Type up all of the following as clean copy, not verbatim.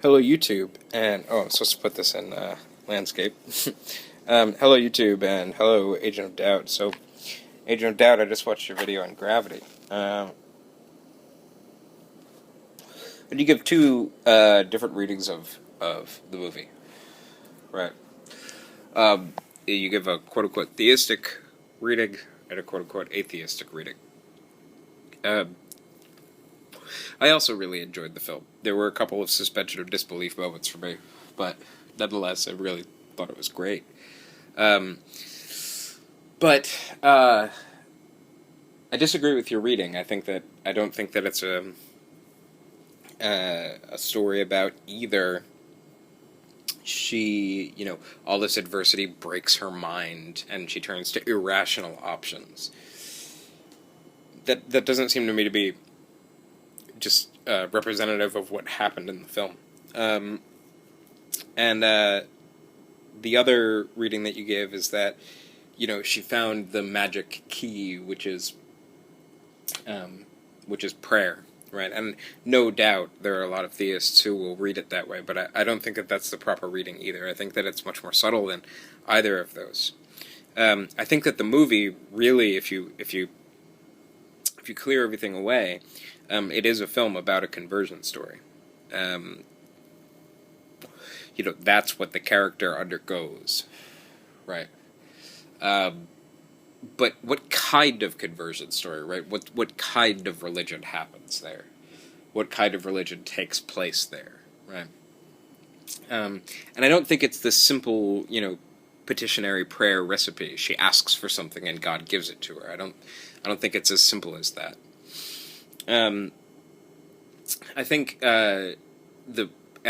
Hello YouTube, and I'm supposed to put this in landscape. Hello YouTube, and hello Agent of Doubt. So, Agent of Doubt, I just watched your video on gravity. And you give two different readings of the movie, right? You give a quote-unquote theistic reading and a quote-unquote atheistic reading. I also really enjoyed the film. There were a couple of suspension of disbelief moments for me, but nonetheless, I really thought it was great. But I disagree with your reading. I don't think that it's a story about either she, all this adversity breaks her mind and she turns to irrational options. That doesn't seem to me to be just representative of what happened in the film. And the other reading that you give is that, she found the magic key, which is prayer, right? And no doubt there are a lot of theists who will read it that way, but I don't think that that's the proper reading either. I think that it's much more subtle than either of those. I think that the movie really, if you clear everything away, it is a film about a conversion story. That's what the character undergoes, right? But what kind of conversion story, right? What kind of religion happens there? What kind of religion takes place there, right? And I don't think it's the simple, petitionary prayer recipe. She asks for something and God gives it to her. I don't think it's as simple as that. I think when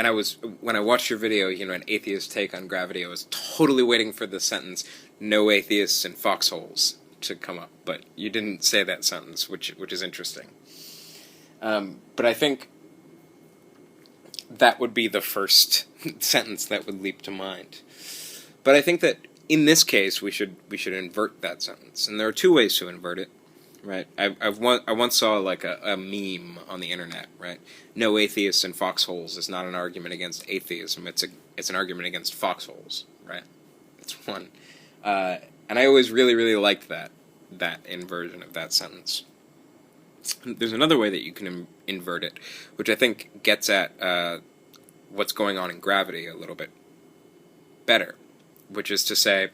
I watched your video, an atheist take on gravity, I was totally waiting for the sentence, "No atheists in foxholes," to come up, but you didn't say that sentence, which is interesting. But I think that would be the first sentence that would leap to mind. But I think that in this case, we should invert that sentence, and there are two ways to invert it. Right, I once saw like a meme on the internet. Right, no atheists in foxholes is not an argument against atheism. It's an argument against foxholes. Right, that's one. And I always really liked that inversion of that sentence. There's another way that you can invert it, which I think gets at what's going on in gravity a little bit better, which is to say,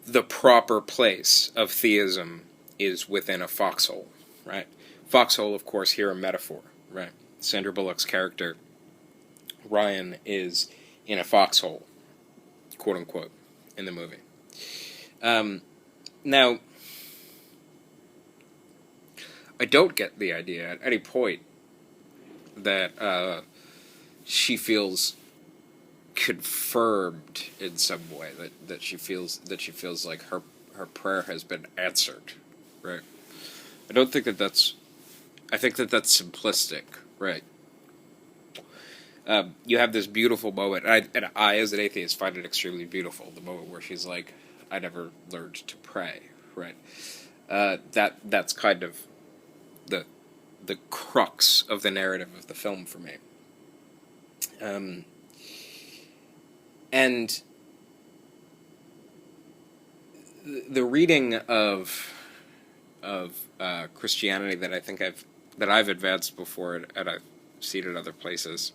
the proper place of theism is within a foxhole, right? Foxhole, of course, here a metaphor, right? Sandra Bullock's character, Ryan, is in a foxhole, quote-unquote, in the movie. Now, I don't get the idea at any point that she feels confirmed in some way, that she feels like her prayer has been answered. Right. I don't think that that's... I think that that's simplistic, right? You have this beautiful moment, and I, as an atheist, find it extremely beautiful, the moment where she's like, I never learned to pray, right? That's kind of the crux of the narrative of the film for me. And the reading of Christianity that I think I've advanced before and I've seen in other places,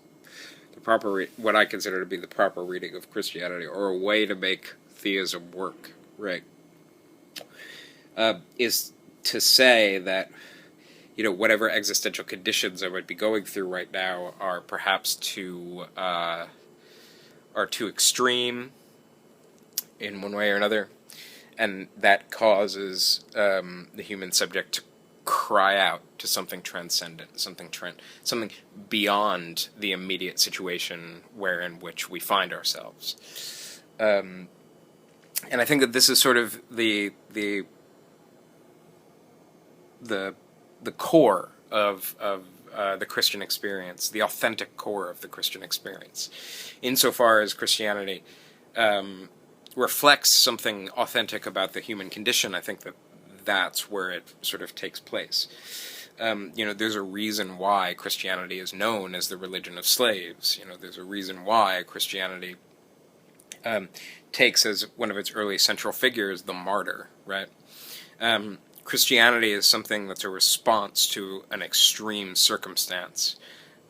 what I consider to be the proper reading of Christianity, or a way to make theism work, right, is to say that whatever existential conditions I might be going through right now are perhaps too extreme in one way or another. And that causes the human subject to cry out to something transcendent, something beyond the immediate situation in which we find ourselves. And I think that this is sort of the core of the Christian experience, the authentic core of the Christian experience, insofar as Christianity reflects something authentic about the human condition. I think that that's where it sort of takes place. There's a reason why Christianity is known as the religion of slaves. There's a reason why Christianity takes as one of its early central figures the martyr, right? Christianity is something that's a response to an extreme circumstance,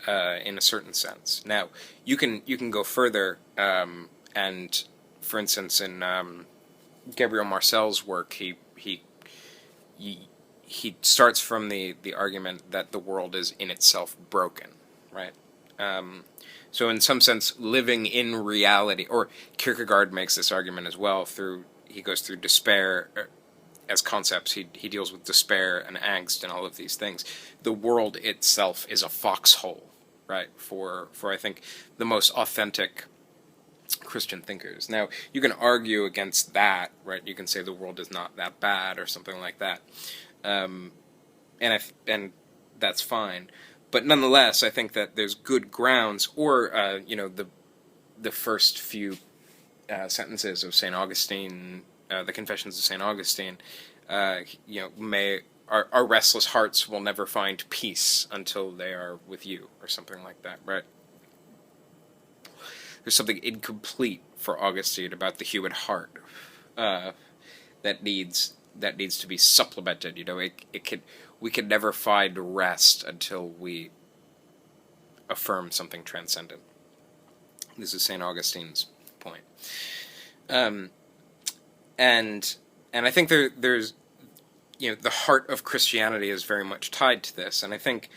in a certain sense. Now, you can go further, and for instance, in Gabriel Marcel's work, he starts from the argument that the world is in itself broken, right? So in some sense, living in reality, or Kierkegaard makes this argument as well, he goes through despair as concepts. He deals with despair and angst and all of these things. The world itself is a foxhole, right, for I think the most authentic Christian thinkers. Now, you can argue against that, right? You can say the world is not that bad or something like that, and that's fine. But nonetheless, I think that there's good grounds, or the first few sentences of St. Augustine, the Confessions of St. Augustine, our restless hearts will never find peace until they are with you, or something like that, right? There's something incomplete for Augustine about the human heart that needs to be supplemented. We can never find rest until we affirm something transcendent. This is St. Augustine's point. And I think there's the heart of Christianity is very much tied to this, and I think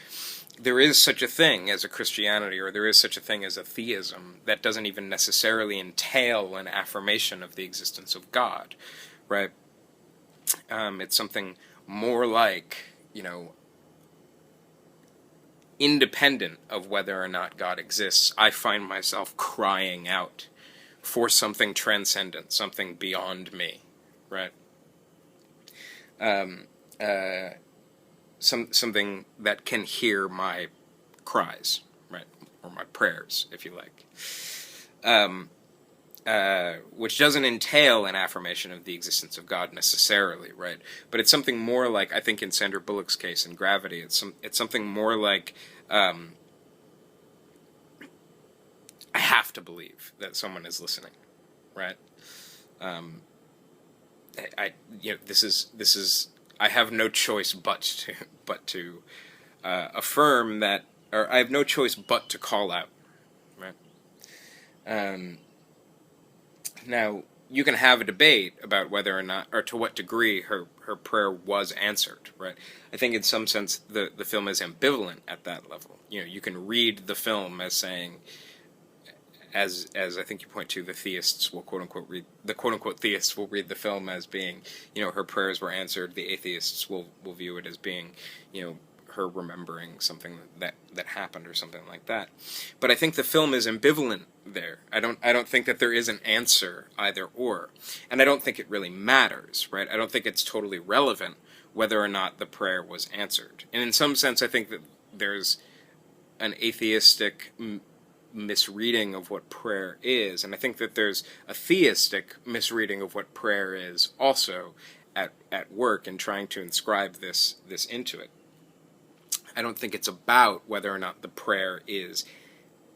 there is such a thing as a Christianity, or there is such a thing as a theism, that doesn't even necessarily entail an affirmation of the existence of God, right? It's something more like, independent of whether or not God exists, I find myself crying out for something transcendent, something beyond me, right? Something that can hear my cries, right, or my prayers, if you like, which doesn't entail an affirmation of the existence of God necessarily, right? But it's something more like, I think in Sandra Bullock's case in Gravity, it's something more like, I have to believe that someone is listening, right? This is. I have no choice but to affirm that, or I have no choice but to call out, right? Now, you can have a debate about whether or not, or to what degree her prayer was answered, right? I think in some sense the film is ambivalent at that level. You can read the film as saying, as I think you point to, the theists will quote-unquote theists will read the film as being, her prayers were answered. The atheists will view it as being, her remembering something that happened or something like that. But I think the film is ambivalent there. I don't think that there is an answer either or. And I don't think it really matters, right? I don't think it's totally relevant whether or not the prayer was answered. And in some sense, I think that there's an atheistic misreading of what prayer is, and I think that there's a theistic misreading of what prayer is also at work in trying to inscribe this into it. I don't think it's about whether or not the prayer is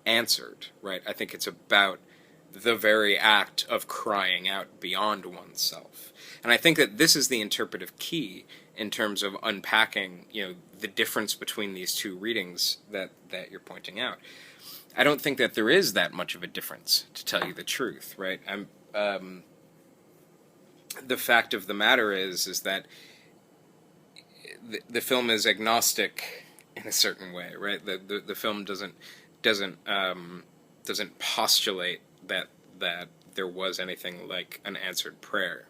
answered, right? I think it's about the very act of crying out beyond oneself. And I think that this is the interpretive key in terms of unpacking, the difference between these two readings that you're pointing out. I don't think that there is that much of a difference, to tell you the truth, right? The fact of the matter is that the film is agnostic in a certain way, right? The film doesn't postulate that there was anything like an answered prayer.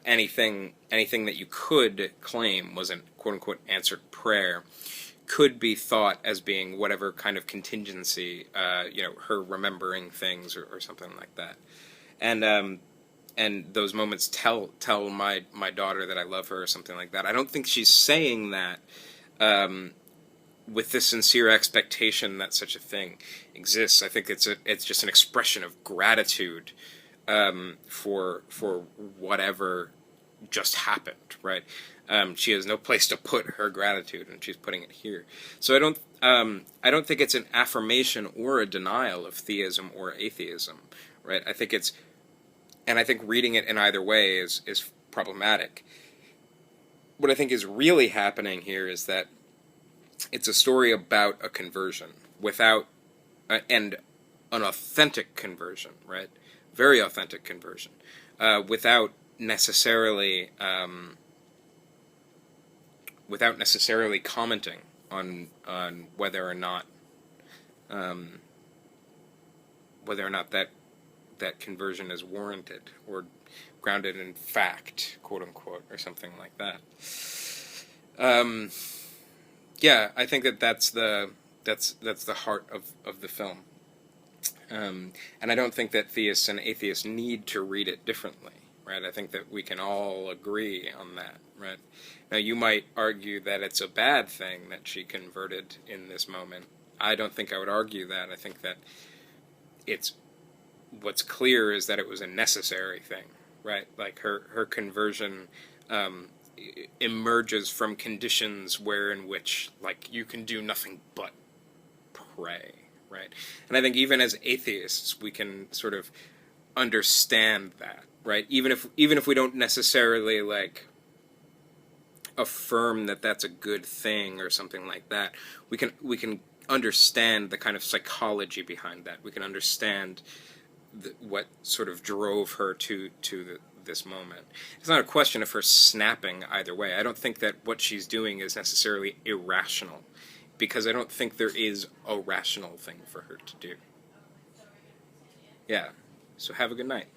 Anything that you could claim was an quote-unquote answered prayer could be thought as being whatever kind of contingency, her remembering things or something like that. And those moments tell my daughter that I love her or something like that. I don't think she's saying that with the sincere expectation that such a thing exists. I think it's just an expression of gratitude for whatever just happened, right? She has no place to put her gratitude, and she's putting it here. So I don't think it's an affirmation or a denial of theism or atheism, right? I think reading it in either way is problematic. What I think is really happening here is that it's a story about a conversion without and an authentic conversion, right? Very authentic conversion, without necessarily commenting on whether or not that conversion is warranted or grounded in fact, quote unquote, or something like that. Yeah, I think that's the heart of the film. And I don't think that theists and atheists need to read it differently, right? I think that we can all agree on that, right? Now, you might argue that it's a bad thing that she converted in this moment. I don't think I would argue that. I think that what's clear is that it was a necessary thing, right? Like her conversion emerges from conditions in which, like, you can do nothing but pray, right? And I think even as atheists, we can sort of understand that, right? Even if we don't necessarily like affirm that that's a good thing or something like that, we can understand the kind of psychology behind that. We can understand what sort of drove her to this moment. It's not a question of her snapping either way. I don't think that what she's doing is necessarily irrational, because I don't think there is a rational thing for her to do. Yeah, so have a good night.